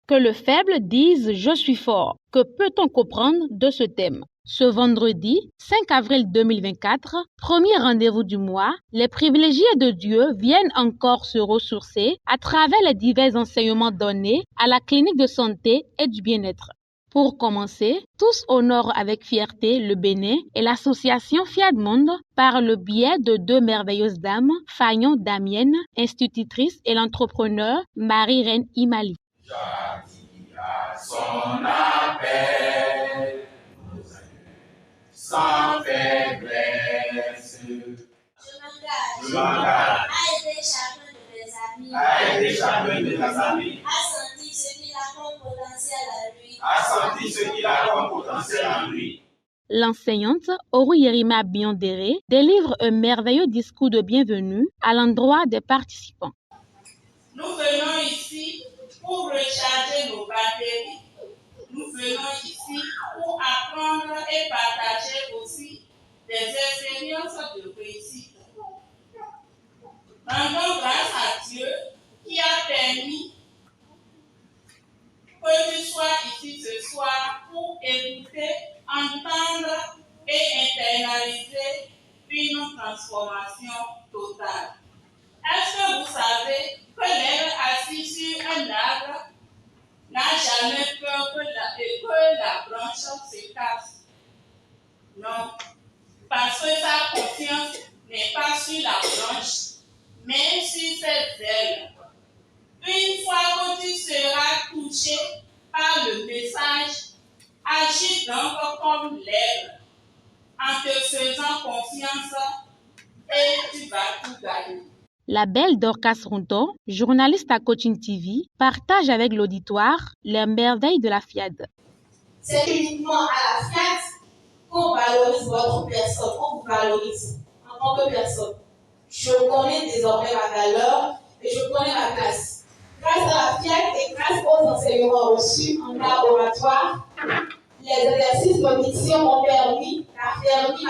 Que le faible dise « Je suis fort ». Que peut-on comprendre de ce thème? Ce vendredi 5 avril 2024, premier rendez-vous du mois, les privilégiés de Dieu viennent encore se ressourcer à travers les divers enseignements donnés à la clinique de santé et du bien-être. Pour commencer, tous honorent avec fierté le Bénin et l'association Fiat Monde par le biais de deux merveilleuses dames, Fagnon Damienne, institutrice, et l'entrepreneur Marie-Reine Imali. Son appel, sans faiblesse. Je m'engage à aider chacun de mes amis, à sentir ce qu'il a comme potentiel en lui. L'enseignante Oru-Yerima Biondéré délivre un merveilleux discours de bienvenue à l'endroit des participants. Nous venons ici pour recharger nos batteries. Nous venons ici pour apprendre et partager aussi des expériences de réussite. Rendons grâce à Dieu qui a permis que tu sois ici ce soir pour écouter, entendre et internaliser une transformation totale. Est-ce que vous savez que l'herbe assise sur un arbre n'a jamais peur que la branche se casse? Non, parce que sa confiance n'est pas sur la branche, mais sur ses ailes. Une fois que tu seras touché par le message, agis donc comme l'herbe, en te faisant confiance, et tu vas tout gagner. La belle Dorcas Ronto, journaliste à Coaching TV, partage avec l'auditoire les merveilles de la FIAD. C'est uniquement à la FIAD qu'on valorise votre personne, qu'on vous valorise en tant que personne. Je connais désormais ma valeur et je connais ma place. Grâce à la FIAD et grâce aux enseignements reçus en art oratoire, les exercices de diction ont permis d'affermir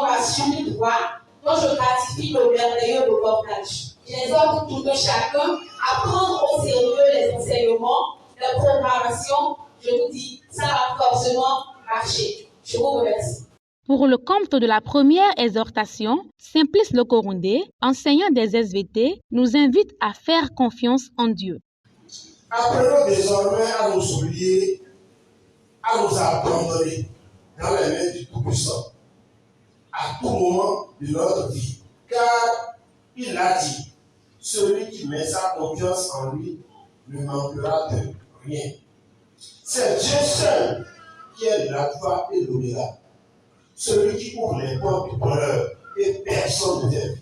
ma suivi droit, dont je gratifie le merveilleux reportage. J'exhorte tout un chacun à prendre au sérieux les enseignements, les programmations. Je vous dis, ça va forcément marcher. Je vous remercie. Pour le compte de la première exhortation, Simplice Lokorundé, enseignant des SVT, nous invite à faire confiance en Dieu. Apprenons désormais à nous oublier, à nous abandonner dans les mains du Tout-Puissant à tout moment de notre vie. Car il a dit, celui qui met sa confiance en lui ne manquera de rien. C'est Dieu seul qui est l'alpha et l'oméga. Celui qui ouvre les portes du bonheur et personne ne vient.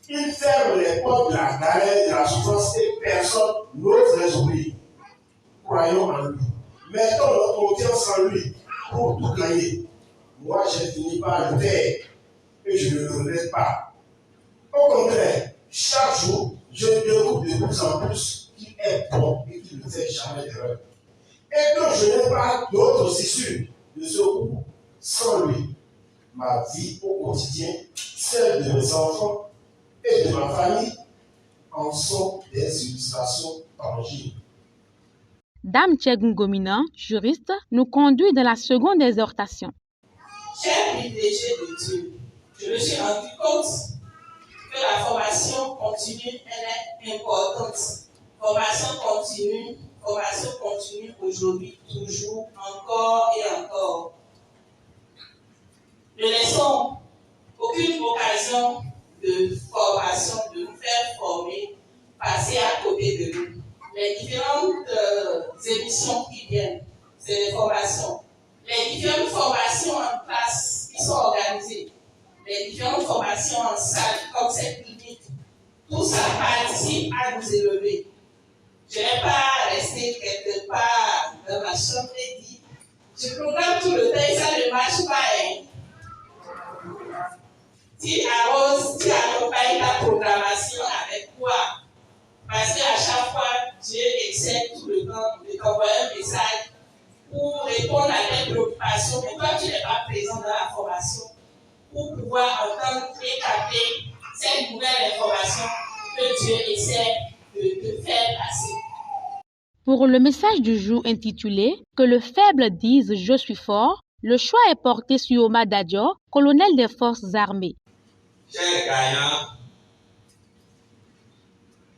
Il ferme les portes de la galère, de la souffrance et personne n'ose les ouvrir. Croyons en lui. Mettons notre confiance en lui pour tout gagner. Moi, j'ai fini par le faire et je ne le regrette pas. Au contraire, chaque jour, je découvre de plus en plus qu'il est bon et qu'il ne fait jamais d'erreur. Et que je n'ai pas d'autre issue de secours sans lui. Ma vie au quotidien, celle de mes enfants et de ma famille en sont des illustrations tangibles. Dame Tchegungomina, juriste, nous conduit dans la seconde exhortation. Chers privilégiés de Dieu, je me suis rendu compte que la formation continue, elle est importante. Formation continue aujourd'hui, toujours, encore et encore. Ne laissons aucune occasion de formation, de nous faire former, passer à côté de nous. Les différentes émissions qui viennent, c'est les formations. Les différentes formations en classe qui sont organisées, les différentes formations en salle, comme cette clinique, tout ça participe à nous élever. Je n'ai pas resté quelque part dans ma chambre et dit, je programme tout le temps et ça ne marche pas. Hein. Tu accompagnes ta programmation avec quoi? Parce qu'à chaque fois, Dieu essaie tout le temps de t'envoyer un message pour répondre à tes préoccupations, mais toi, tu n'es pas présent dans la formation pour pouvoir entendre et capter cette nouvelle information que Dieu essaie de te faire passer. Pour le message du jour intitulé « Que le faible dise je suis fort », le choix est porté sur Omar Dadjo, colonel des forces armées. Chers gagnants,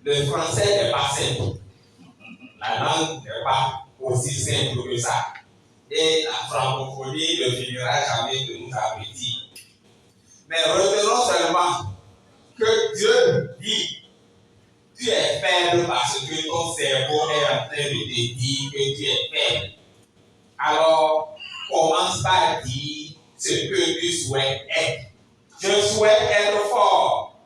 le français n'est pas simple. La langue n'est pas aussi simple que ça. Et la francophonie ne finira jamais de nous abrutir. Mais retenons seulement que Dieu dit, tu es faible parce que ton cerveau est en train de te dire que tu es faible. Alors, commence par dire ce que tu souhaites être. Je souhaite être fort.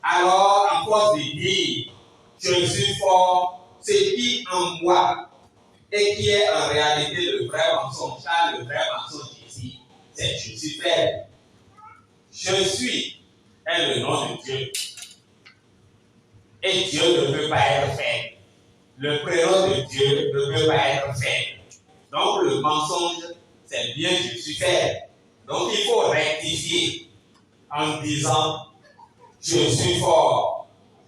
Alors, à force de dire, je suis fort, ce qui en moi et qui est en réalité le vrai mensonge, car le vrai mensonge ici, c'est je suis faible. Je suis est le nom de Dieu. Et Dieu ne peut pas être faible. Le prénom de Dieu ne peut pas être faible. Donc le mensonge, c'est bien je suis faible. Donc il faut rectifier en disant je suis fort.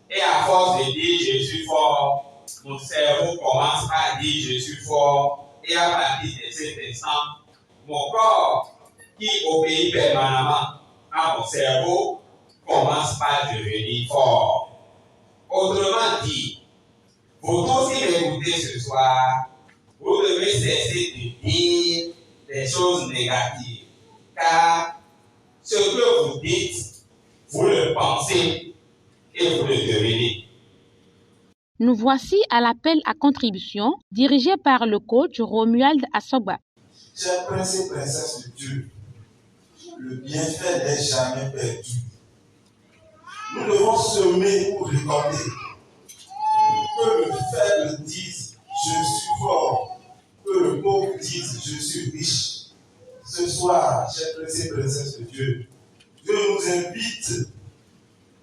Et à force de dire je suis fort, mon cerveau commence à dire je suis fort. Et à partir de cet instant, mon corps qui obéit permanemment à mon cerveau commence par devenir fort. Autrement dit, vous tous qui m'écoutez ce soir, vous devez cesser de dire des choses négatives. Car ce que vous dites, vous le pensez et vous le devenez. Nous voici à l'appel à contribution dirigé par le coach Romuald Asogba. Chers princes et princesses de Dieu, le bienfait n'est jamais perdu. Nous devons semer pour récolter. Que le faible dise je suis fort, que le pauvre dise je suis riche. Ce soir, chers princes et princesses de Dieu, Dieu nous invite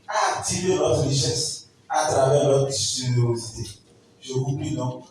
à activer notre richesse à travers notre générosité. Je vous prie donc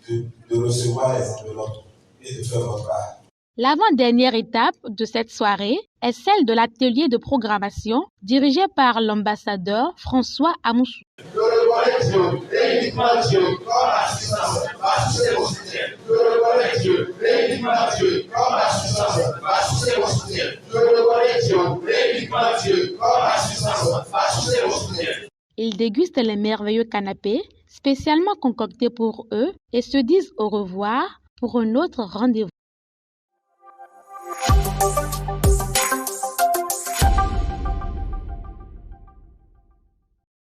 de recevoir les enveloppes et de faire votre part. L'avant-dernière étape de cette soirée est celle de l'atelier de programmation dirigé par l'ambassadeur François Amoussou. Je reconnais Dieu, et uniquement Dieu, comme assistance, assistez vos soutiens. Je reconnais Dieu, et uniquement Dieu, comme assistance, assistez vos soutiens. Je reconnais Dieu, et uniquement Dieu, comme assistance, assistez vos soutiens. Ils dégustent les merveilleux canapés spécialement concoctés pour eux et se disent au revoir pour un autre rendez-vous.